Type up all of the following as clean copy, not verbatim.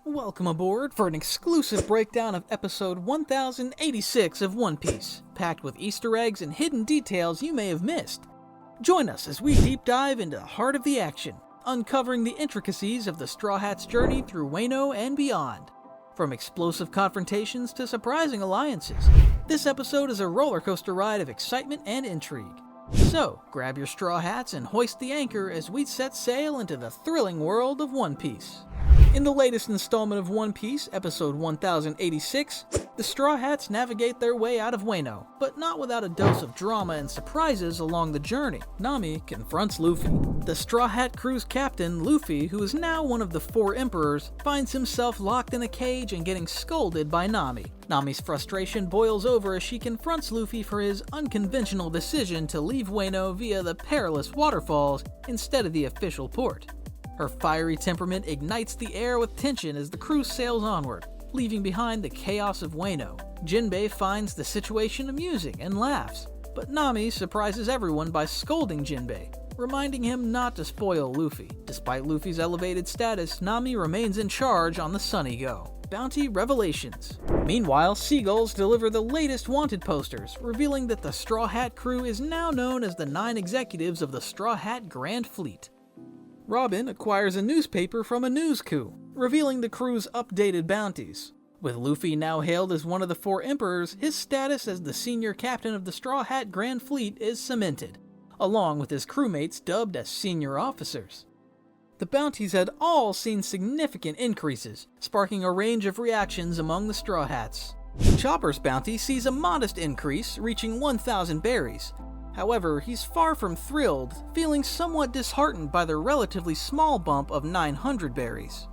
Welcome aboard for an exclusive breakdown of episode 1086 of One Piece, packed with Easter eggs and hidden details you may have missed. Join us as we deep dive into the heart of the action, uncovering the intricacies of the Straw Hats' journey through Wano and beyond. From explosive confrontations to surprising alliances, this episode is a roller coaster ride of excitement and intrigue. So, grab your straw hats and hoist the anchor as we set sail into the thrilling world of One Piece. In the latest installment of One Piece, episode 1086, the Straw Hats navigate their way out of Wano, but not without a dose of drama and surprises along the journey. Nami confronts Luffy. The Straw Hat crew's captain, Luffy, who is now one of the four emperors, finds himself locked in a cage and getting scolded by Nami. Nami's frustration boils over as she confronts Luffy for his unconventional decision to leave Wano via the perilous waterfalls instead of the official port. Her fiery temperament ignites the air with tension as the crew sails onward, leaving behind the chaos of Wano. Jinbei finds the situation amusing and laughs, but Nami surprises everyone by scolding Jinbei, reminding him not to spoil Luffy. Despite Luffy's elevated status, Nami remains in charge on the Sunny Go. Bounty revelations. Meanwhile, Seagulls deliver the latest wanted posters, revealing that the Straw Hat crew is now known as the 9 executives of the Straw Hat Grand Fleet. Robin acquires a newspaper from a news coup, revealing the crew's updated bounties. With Luffy now hailed as one of the 4 emperors, his status as the senior captain of the Straw Hat Grand Fleet is cemented, along with his crewmates dubbed as senior officers. The bounties had all seen significant increases, sparking a range of reactions among the Straw Hats. Chopper's bounty sees a modest increase, reaching 1,000 berries. However, he's far from thrilled, feeling somewhat disheartened by the relatively small bump of 900 berries.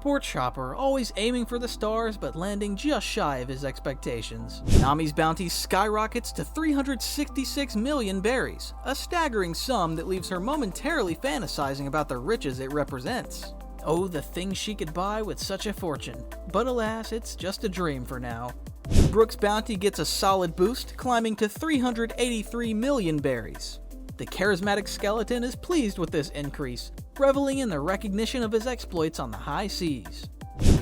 Poor Chopper, always aiming for the stars but landing just shy of his expectations. Nami's bounty skyrockets to 366 million berries, a staggering sum that leaves her momentarily fantasizing about the riches it represents. Oh, the things she could buy with such a fortune. But alas, it's just a dream for now. Brook's bounty gets a solid boost, climbing to 383 million berries. The charismatic skeleton is pleased with this increase, reveling in the recognition of his exploits on the high seas.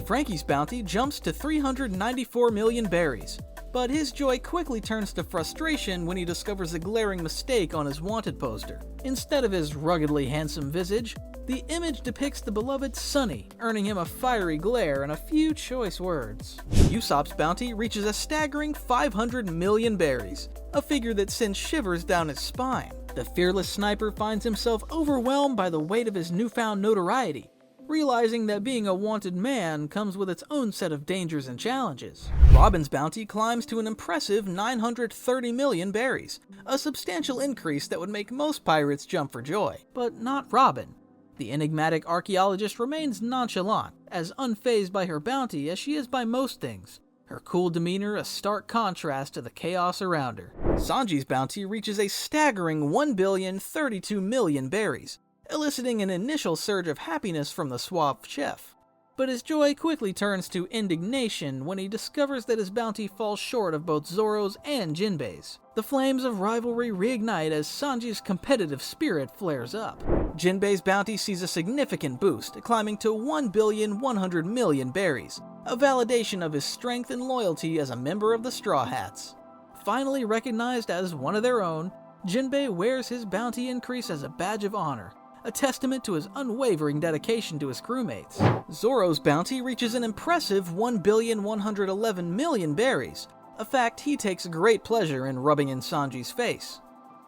Frankie's bounty jumps to 394 million berries, but his joy quickly turns to frustration when he discovers a glaring mistake on his wanted poster. Instead of his ruggedly handsome visage, the image depicts the beloved Sunny, earning him a fiery glare and a few choice words. Usopp's bounty reaches a staggering 500 million berries, a figure that sends shivers down his spine. The fearless sniper finds himself overwhelmed by the weight of his newfound notoriety, realizing that being a wanted man comes with its own set of dangers and challenges. Robin's bounty climbs to an impressive 930 million berries, a substantial increase that would make most pirates jump for joy, but not Robin. The enigmatic archaeologist remains nonchalant, as unfazed by her bounty as she is by most things, her cool demeanor a stark contrast to the chaos around her. Sanji's bounty reaches a staggering 1,032 million berries, eliciting an initial surge of happiness from the suave chef. But his joy quickly turns to indignation when he discovers that his bounty falls short of both Zoro's and Jinbei's. The flames of rivalry reignite as Sanji's competitive spirit flares up. Jinbei's bounty sees a significant boost, climbing to 1,100 million berries, a validation of his strength and loyalty as a member of the Straw Hats. Finally recognized as one of their own, Jinbei wears his bounty increase as a badge of honor, a testament to his unwavering dedication to his crewmates. Zoro's bounty reaches an impressive 1,111 million berries, a fact he takes great pleasure in rubbing in Sanji's face.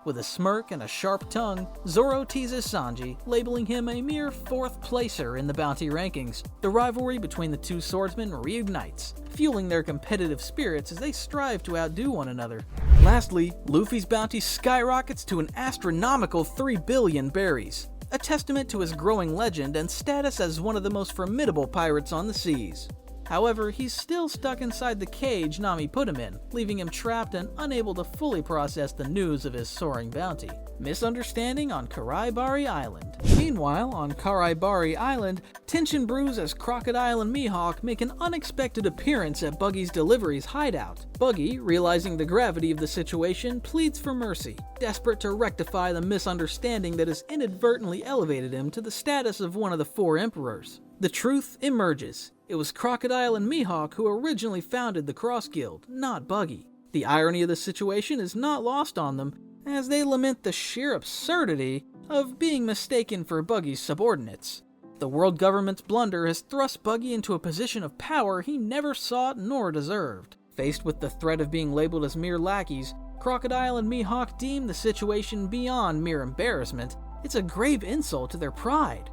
With a smirk and a sharp tongue, Zoro teases Sanji, labeling him a mere 4th placer in the bounty rankings. The rivalry between the two swordsmen reignites, fueling their competitive spirits as they strive to outdo one another. Lastly, Luffy's bounty skyrockets to an astronomical 3 billion berries, a testament to his growing legend and status as one of the most formidable pirates on the seas. However, he's still stuck inside the cage Nami put him in, leaving him trapped and unable to fully process the news of his soaring bounty. Misunderstanding on Karaibari Island. Meanwhile, on Karaibari Island, tension brews as Crocodile and Mihawk make an unexpected appearance at Buggy's Delivery's hideout. Buggy, realizing the gravity of the situation, pleads for mercy, desperate to rectify the misunderstanding that has inadvertently elevated him to the status of one of the 4 emperors. The truth emerges. It was Crocodile and Mihawk who originally founded the Cross Guild, not Buggy. The irony of the situation is not lost on them, as they lament the sheer absurdity of being mistaken for Buggy's subordinates. The world government's blunder has thrust Buggy into a position of power he never sought nor deserved. Faced with the threat of being labeled as mere lackeys, Crocodile and Mihawk deem the situation beyond mere embarrassment. It's a grave insult to their pride.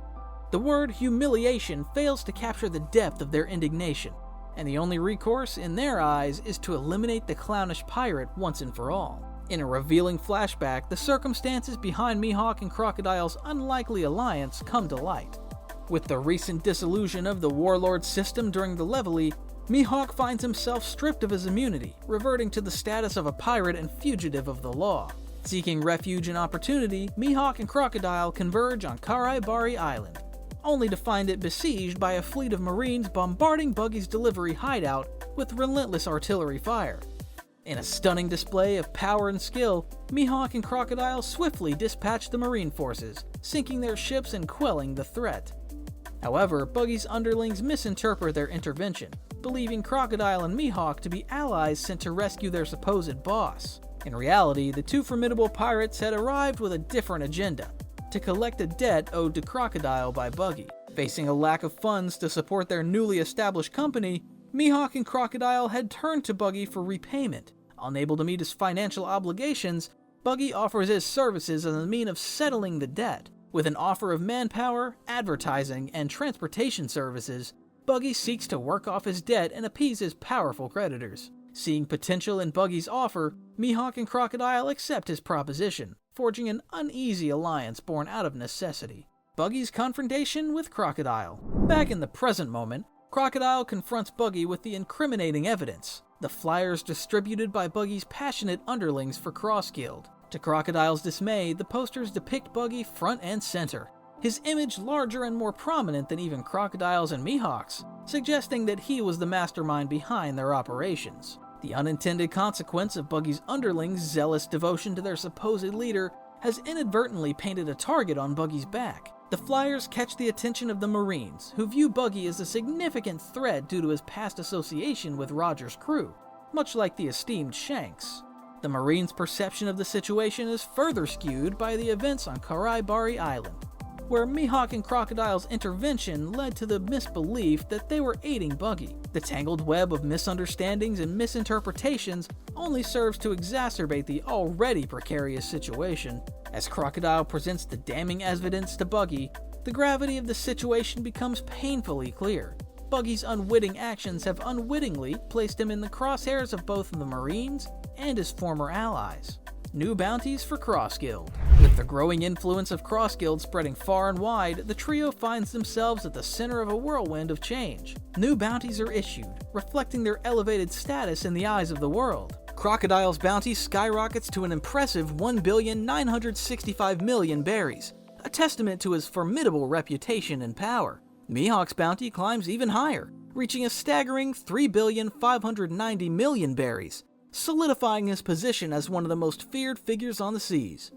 The word humiliation fails to capture the depth of their indignation, and the only recourse in their eyes is to eliminate the clownish pirate once and for all. In a revealing flashback, the circumstances behind Mihawk and Crocodile's unlikely alliance come to light. With the recent dissolution of the warlord system during the Leveille, Mihawk finds himself stripped of his immunity, reverting to the status of a pirate and fugitive of the law. Seeking refuge and opportunity, Mihawk and Crocodile converge on Karaibari Island, only to find it besieged by a fleet of marines bombarding Buggy's delivery hideout with relentless artillery fire. In a stunning display of power and skill, Mihawk and Crocodile swiftly dispatch the marine forces, sinking their ships and quelling the threat. However, Buggy's underlings misinterpret their intervention, believing Crocodile and Mihawk to be allies sent to rescue their supposed boss. In reality, the two formidable pirates had arrived with a different agenda: to collect a debt owed to Crocodile by Buggy. Facing a lack of funds to support their newly established company, Mihawk and Crocodile had turned to Buggy for repayment. Unable to meet his financial obligations, Buggy offers his services as a means of settling the debt. With an offer of manpower, advertising, and transportation services, Buggy seeks to work off his debt and appease his powerful creditors. Seeing potential in Buggy's offer, Mihawk and Crocodile accept his proposition, forging an uneasy alliance born out of necessity. Buggy's confrontation with Crocodile. Back in the present moment, Crocodile confronts Buggy with the incriminating evidence: the flyers distributed by Buggy's passionate underlings for Cross Guild. To Crocodile's dismay, the posters depict Buggy front and center, his image larger and more prominent than even Crocodile's and Mihawk's, suggesting that he was the mastermind behind their operations. The unintended consequence of Buggy's underlings' zealous devotion to their supposed leader has inadvertently painted a target on Buggy's back. The flyers catch the attention of the Marines, who view Buggy as a significant threat due to his past association with Roger's crew, much like the esteemed Shanks. The Marines' perception of the situation is further skewed by the events on Karaibari Island, where Mihawk and Crocodile's intervention led to the misbelief that they were aiding Buggy. The tangled web of misunderstandings and misinterpretations only serves to exacerbate the already precarious situation. As Crocodile presents the damning evidence to Buggy, the gravity of the situation becomes painfully clear. Buggy's unwitting actions have unwittingly placed him in the crosshairs of both the Marines and his former allies. New bounties for Cross Guild. With the growing influence of Cross Guild spreading far and wide, the trio finds themselves at the center of a whirlwind of change. New bounties are issued, reflecting their elevated status in the eyes of the world. Crocodile's bounty skyrockets to an impressive 1,965,000,000 berries, a testament to his formidable reputation and power. Mihawk's bounty climbs even higher, reaching a staggering 3,590,000,000 berries, solidifying his position as one of the most feared figures on the seas.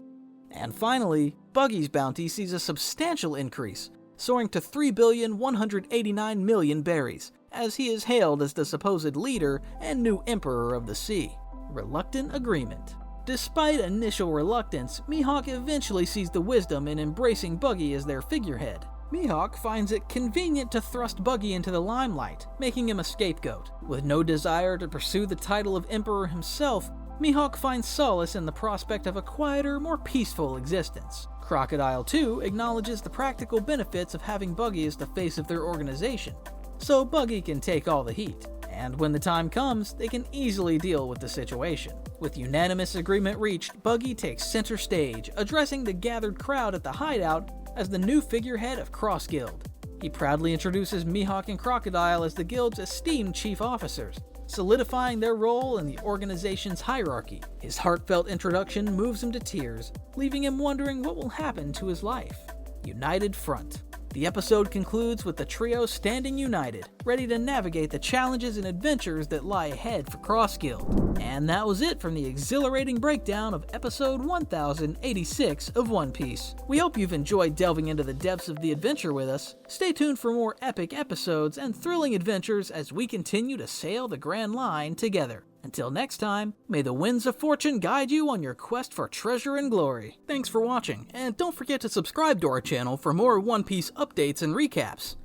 And finally, Buggy's bounty sees a substantial increase, soaring to 3,189,000,000 berries, as he is hailed as the supposed leader and new emperor of the sea. Reluctant agreement. Despite initial reluctance, Mihawk eventually sees the wisdom in embracing Buggy as their figurehead. Mihawk finds it convenient to thrust Buggy into the limelight, making him a scapegoat. With no desire to pursue the title of Emperor himself, Mihawk finds solace in the prospect of a quieter, more peaceful existence. Crocodile, too, acknowledges the practical benefits of having Buggy as the face of their organization, so Buggy can take all the heat. And when the time comes, they can easily deal with the situation. With unanimous agreement reached, Buggy takes center stage, addressing the gathered crowd at the hideout as the new figurehead of Cross Guild. He proudly introduces Mihawk and Crocodile as the guild's esteemed chief officers, solidifying their role in the organization's hierarchy. His heartfelt introduction moves him to tears, leaving him wondering what will happen to his life. United Front. The episode concludes with the trio standing united, ready to navigate the challenges and adventures that lie ahead for Cross Guild. And that was it from the exhilarating breakdown of episode 1086 of One Piece. We hope you've enjoyed delving into the depths of the adventure with us. Stay tuned for more epic episodes and thrilling adventures as we continue to sail the Grand Line together. Until next time, may the winds of fortune guide you on your quest for treasure and glory. Thanks for watching, and don't forget to subscribe to our channel for more One Piece updates and recaps.